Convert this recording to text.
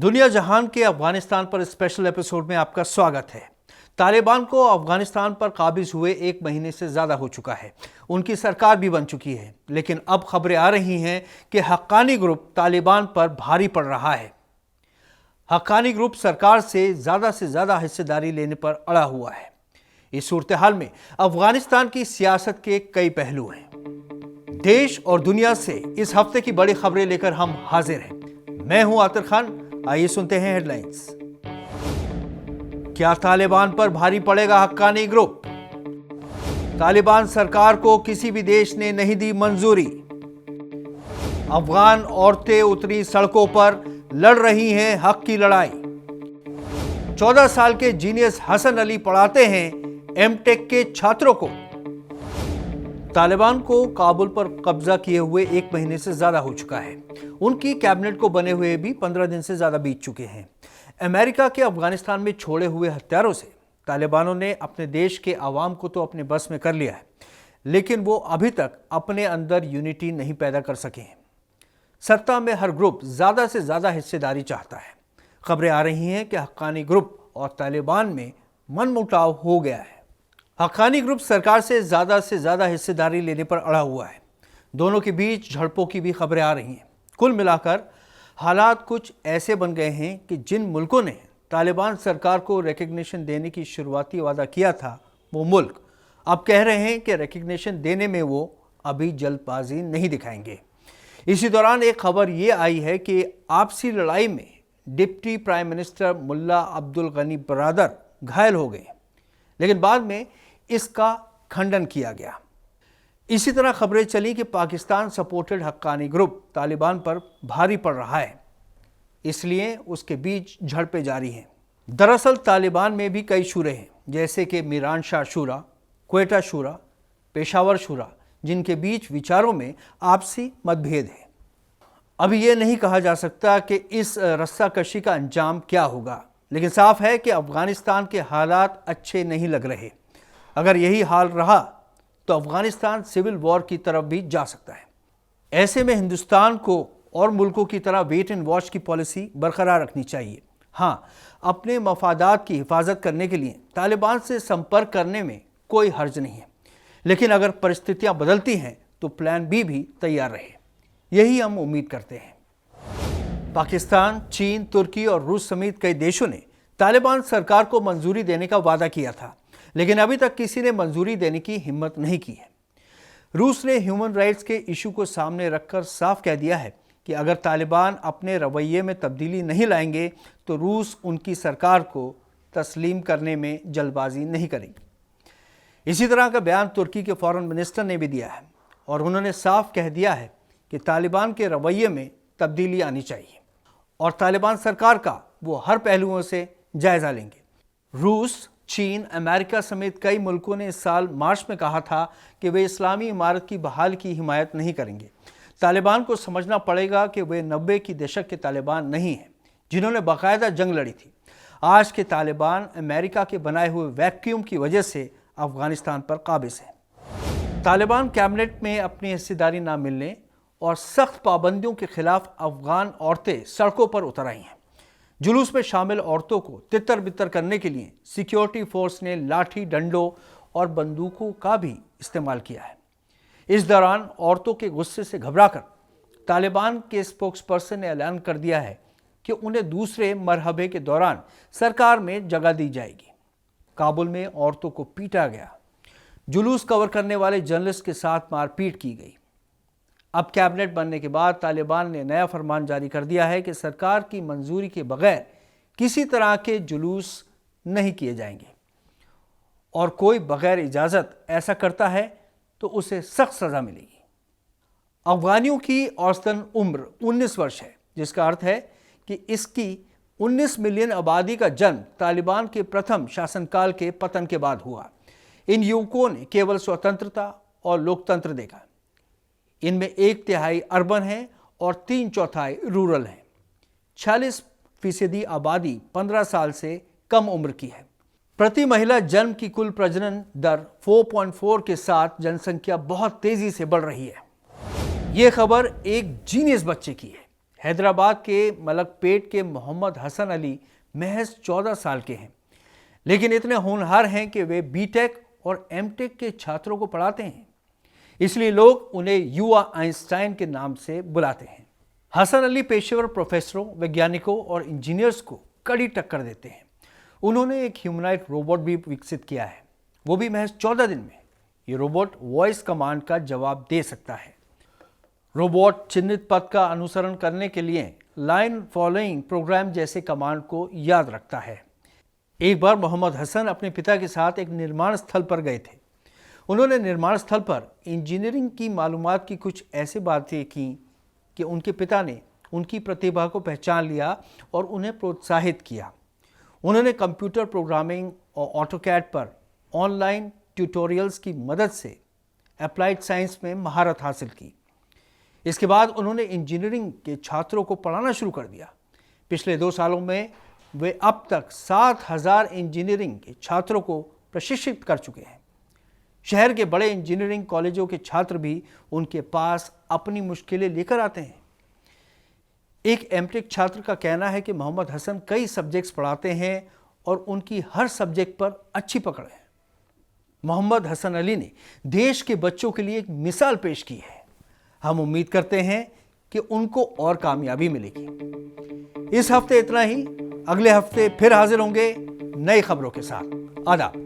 दुनिया जहान के अफगानिस्तान पर स्पेशल एपिसोड में आपका स्वागत है। तालिबान को अफगानिस्तान पर काबिज हुए 1 महीने से ज़्यादा हो चुका है। उनकी सरकार भी बन चुकी है, लेकिन अब खबरें आ रही हैं कि हक्कानी ग्रुप तालिबान पर भारी पड़ रहा है। हक्कानी ग्रुप सरकार से ज़्यादा हिस्सेदारी लेने पर अड़ा हुआ है। इस सूरत हाल में अफगानिस्तान की सियासत के कई पहलू हैं। देश और दुनिया से इस हफ्ते की बड़ी खबरें लेकर हम हाजिर हैं। मैं हूं आतिर खान। आइए सुनते हैं हेडलाइंस। क्या तालिबान पर भारी पड़ेगा हक्कानी ग्रुप? तालिबान सरकार को किसी भी देश ने नहीं दी मंजूरी। अफगान औरतें उतरी सड़कों पर, लड़ रही हैं हक की लड़ाई। 14 साल के जीनियस हसन अली पढ़ाते हैं एमटेक के छात्रों को। तालिबान को काबुल पर कब्जा किए हुए 1 महीने से ज्यादा हो चुका है। उनकी कैबिनेट को बने हुए भी 15 दिन से ज्यादा बीत चुके हैं। अमेरिका के अफगानिस्तान में छोड़े हुए हथियारों से तालिबानों ने अपने देश के आवाम को तो अपने बस में कर लिया है, लेकिन वो अभी तक अपने अंदर यूनिटी नहीं पैदा कर सके हैं। सत्ता में हर ग्रुप ज्यादा से ज्यादा हिस्सेदारी चाहता है। खबरें आ रही हैं कि हक्कानी ग्रुप और तालिबान में मनमुटाव हो गया है। हक्कानी ग्रुप सरकार से ज्यादा हिस्सेदारी लेने पर अड़ा हुआ है। दोनों के बीच झड़पों की भी खबरें आ रही हैं। कुल मिलाकर हालात कुछ ऐसे बन गए हैं कि जिन मुल्कों ने तालिबान सरकार को रिकग्निशन देने की शुरुआती वादा किया था, वो मुल्क अब कह रहे हैं कि रिकग्निशन देने में वो अभी जल्दबाजी नहीं दिखाएंगे। इसी दौरान एक खबर ये आई है कि आपसी लड़ाई में डिप्टी प्राइम मिनिस्टर मुल्ला अब्दुल गनी बरादर घायल हो गए, लेकिन बाद में इसका खंडन किया गया। इसी तरह खबरें चली कि पाकिस्तान सपोर्टेड हक्कानी ग्रुप तालिबान पर भारी पड़ रहा है, इसलिए उसके बीच झड़पें जारी हैं। दरअसल तालिबान में भी कई शूरे हैं, जैसे कि मीरान शाह शूरा, क्वेटा शूरा, पेशावर शूरा, जिनके बीच विचारों में आपसी मतभेद है। अभी ये नहीं कहा जा सकता कि इस रस्साकशी का अंजाम क्या होगा, लेकिन साफ है कि अफगानिस्तान के हालात अच्छे नहीं लग रहे। अगर यही हाल रहा तो अफगानिस्तान सिविल वॉर की तरफ भी जा सकता है। ऐसे में हिंदुस्तान को और मुल्कों की तरह वेट एंड वॉच की पॉलिसी बरकरार रखनी चाहिए। हाँ, अपने मफादात की हिफाजत करने के लिए तालिबान से संपर्क करने में कोई हर्ज नहीं है, लेकिन अगर परिस्थितियां बदलती हैं तो प्लान बी भी तैयार रहे। यही हम उम्मीद करते हैं। पाकिस्तान, चीन, तुर्की और रूस समेत कई देशों ने तालिबान सरकार को मंजूरी देने का वादा किया था, लेकिन अभी तक किसी ने मंजूरी देने की हिम्मत नहीं की है। रूस ने ह्यूमन राइट्स के इशू को सामने रखकर साफ कह दिया है कि अगर तालिबान अपने रवैये में तब्दीली नहीं लाएंगे तो रूस उनकी सरकार को तस्लीम करने में जल्दबाजी नहीं करेगी। इसी तरह का बयान तुर्की के फॉरेन मिनिस्टर ने भी दिया है और उन्होंने साफ कह दिया है कि तालिबान के रवैये में तब्दीली आनी चाहिए और तालिबान सरकार का वो हर पहलुओं से जायजा लेंगे। रूस, चीन, अमेरिका समेत कई मुल्कों ने इस साल मार्च में कहा था कि वे इस्लामी इमारत की बहाल की हिमायत नहीं करेंगे। तालिबान को समझना पड़ेगा कि वे 90 की दशक के तालिबान नहीं हैं, जिन्होंने बाकायदा जंग लड़ी थी। आज के तालिबान अमेरिका के बनाए हुए वैक्यूम की वजह से अफगानिस्तान पर काबिज है। तालिबान कैबिनेट में अपनी हिस्सेदारी न मिलने और सख्त पाबंदियों के खिलाफ अफगान औरतें सड़कों पर उतर आई हैं। जुलूस में शामिल औरतों को तितर बितर करने के लिए सिक्योरिटी फोर्स ने लाठी, डंडों और बंदूकों का भी इस्तेमाल किया है। इस दौरान औरतों के गुस्से से घबराकर तालिबान के स्पोक्सपर्सन ने ऐलान कर दिया है कि उन्हें दूसरे मरहबे के दौरान सरकार में जगह दी जाएगी। काबुल में औरतों को पीटा गया। जुलूस कवर करने वाले जर्नलिस्ट के साथ मारपीट की गई। अब कैबिनेट बनने के बाद तालिबान ने नया फरमान जारी कर दिया है कि सरकार की मंजूरी के बगैर किसी तरह के जुलूस नहीं किए जाएंगे और कोई बगैर इजाज़त ऐसा करता है तो उसे सख्त सज़ा मिलेगी। अफगानियों की औसतन उम्र 19 वर्ष है, जिसका अर्थ है कि इसकी 19 मिलियन आबादी का जन्म तालिबान के प्रथम शासनकाल के पतन के बाद हुआ। इन युवकों ने केवल स्वतंत्रता और लोकतंत्र देखा। इनमें 1/3 अर्बन है और 3/4 रूरल है। 46% आबादी 15 साल से कम उम्र की है। प्रति महिला जन्म की कुल प्रजनन दर 4.4 के साथ जनसंख्या बहुत तेजी से बढ़ रही है। यह खबर एक जीनियस बच्चे की है। हैदराबाद के मलकपेट के मोहम्मद हसन अली महज 14 साल के हैं, लेकिन इतने होनहार हैं कि वे बीटेक और एमटेक के छात्रों को पढ़ाते हैं। इसलिए लोग उन्हें युवा आइंस्टाइन के नाम से बुलाते हैं। हसन अली पेशेवर प्रोफेसरों, वैज्ञानिकों और इंजीनियर्स को कड़ी टक्कर देते हैं। उन्होंने एक ह्यूमनॉइड रोबोट भी विकसित किया है, वो भी महज 14 दिन में। ये रोबोट वॉइस कमांड का जवाब दे सकता है। रोबोट चिन्हित पथ का अनुसरण करने के लिए लाइन फॉलोइंग प्रोग्राम जैसे कमांड को याद रखता है। एक बार मोहम्मद हसन अपने पिता के साथ एक निर्माण स्थल पर गए थे। उन्होंने निर्माण स्थल पर इंजीनियरिंग की मालूमात की कुछ ऐसी बातें की कि उनके पिता ने उनकी प्रतिभा को पहचान लिया और उन्हें प्रोत्साहित किया। उन्होंने कंप्यूटर प्रोग्रामिंग और ऑटोकैड पर ऑनलाइन ट्यूटोरियल्स की मदद से अप्लाइड साइंस में महारत हासिल की। इसके बाद उन्होंने इंजीनियरिंग के छात्रों को पढ़ाना शुरू कर दिया। पिछले 2 सालों में वे अब तक 7000 इंजीनियरिंग के छात्रों को प्रशिक्षित कर चुके हैं। शहर के बड़े इंजीनियरिंग कॉलेजों के छात्र भी उनके पास अपनी मुश्किलें लेकर आते हैं। एक एमटेक छात्र का कहना है कि मोहम्मद हसन कई सब्जेक्ट्स पढ़ाते हैं और उनकी हर सब्जेक्ट पर अच्छी पकड़ है। मोहम्मद हसन अली ने देश के बच्चों के लिए एक मिसाल पेश की है। हम उम्मीद करते हैं कि उनको और कामयाबी मिलेगी। इस हफ्ते इतना ही। अगले हफ्ते फिर हाजिर होंगे नई खबरों के साथ। आदाब।